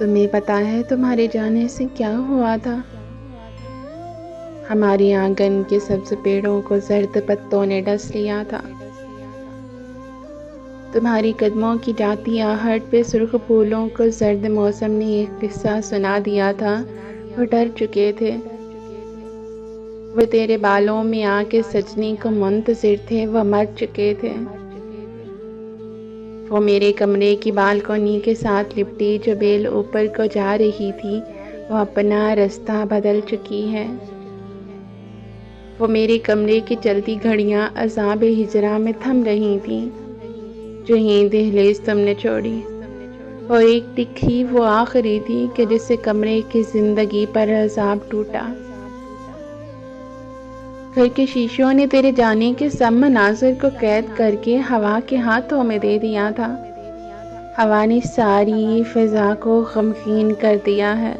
तुम्हें पता है तुम्हारे जाने से क्या हुआ था? हमारे आंगन के सब्ज पेड़ों को जर्द पत्तों ने डस लिया था। तुम्हारी कदमों की जाती आहट पे सुर्ख फूलों को जर्द मौसम ने एक किस्सा सुना दिया था। वो डर चुके थे। वो तेरे बालों में आके सजनी को मुंतजिर थे। वो मर चुके थे। वो मेरे कमरे की बालकोनी के साथ लिपटी जो बेल ऊपर को जा रही थी, वो अपना रास्ता बदल चुकी है। वो मेरे कमरे की चलती घड़ियां अज़ाब हिजरा में थम रही थीं, जो ही दहलीज तुमने छोड़ी। वो एक तिखी वो आखिरी थी कि जिससे कमरे की जिंदगी पर अज़ाब टूटा। घर के शीशों ने तेरे जाने के सब मनाज़िर को कैद करके हवा के हाथों में दे दिया था। हवा ने सारी फिजा को गमगीन कर दिया है।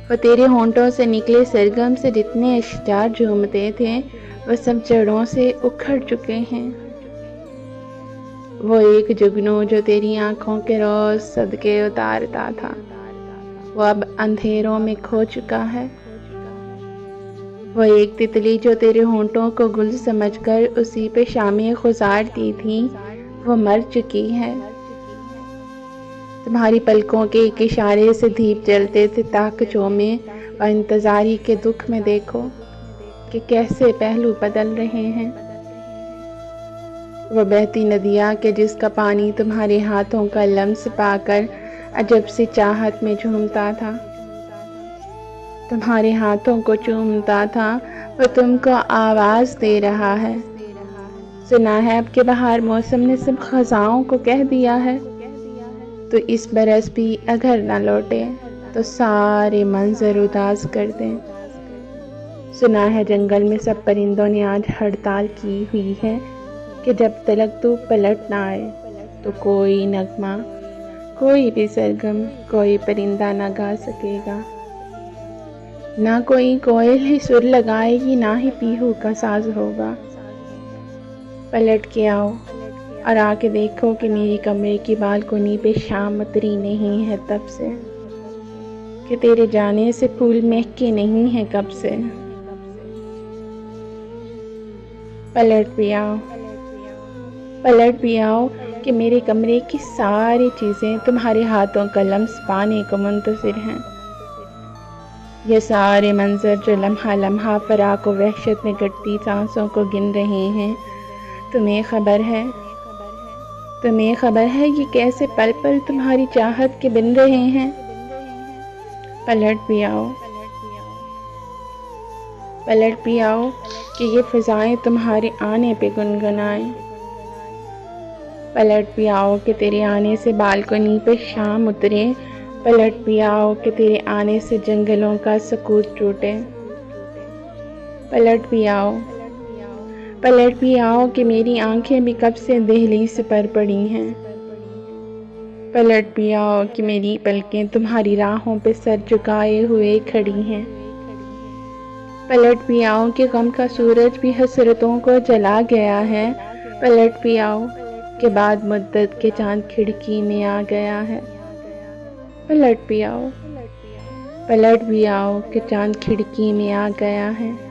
वो तेरे होंठों से निकले सरगम से जितने अशजार झूमते थे, वो सब जड़ों से उखड़ चुके हैं। वो एक जुगनू जो तेरी आंखों के रोज सदके उतारता था, वो अब अंधेरों में खो चुका है। वो एक तितली जो तेरे होंठों को गुल समझकर उसी पे शामें गुजारती थी, वो मर चुकी है। तुम्हारी पलकों के एक इशारे से दीप जलते थे ताकचों में, और इंतजारी के दुख में देखो कि कैसे पहलू बदल रहे हैं। वो बहती नदियाँ के जिसका पानी तुम्हारे हाथों का लम्स पाकर अजब सी चाहत में झूमता था, तुम्हारे हाथों को चूमता था, वो तुमको आवाज दे रहा है। सुना है अब के बहार मौसम ने सब खजाओं को कह दिया है, तो इस बरस भी अगर न लौटे तो सारे मंजर उदास कर दें। सुना है जंगल में सब परिंदों ने आज हड़ताल की हुई है कि जब तक तू पलट ना आए तो कोई नगमा, कोई भी सरगम, कोई परिंदा ना गा सकेगा। ना कोई कोयल ही सुर लगाएगी, ना ही पीहू का साज होगा। पलट के आओ और आके देखो कि मेरी कमरे की बालकोनी पे शाम उतरी नहीं है तब से, कि तेरे जाने से फूल महके नहीं है कब से। पलट भी आओ कि मेरे कमरे की सारी चीज़ें तुम्हारे हाथों का लम्स पाने को मुंतज़िर हैं। ये सारे मंजर जो लम्हा लम्हा फराक व वहशत में कटती सांसों को गिन रहे हैं, तुम्हें खबर है ये कैसे पल पल तुम्हारी चाहत के बिन रहे हैं। पलट भी आओ कि ये फिजाएं तुम्हारे आने पे गुनगुनाएं। पलट भी आओ कि तेरे आने से बालकनी पे शाम उतरे। पलट भी आओ कि तेरे आने से जंगलों का सकूत टूटे। पलट भी आओ कि मेरी आंखें भी कब से दहलीज पर पड़ी हैं। पलट भी आओ कि मेरी पलकें तुम्हारी राहों पे सर झुकाए हुए खड़ी हैं। पलट भी आओ कि गम का सूरज भी हसरतों को जला गया है। पलट भी आओ कि बाद मुद्दत के चांद खिड़की में आ गया है। पलट भी आओ कि चांद खिड़की में आ गया है।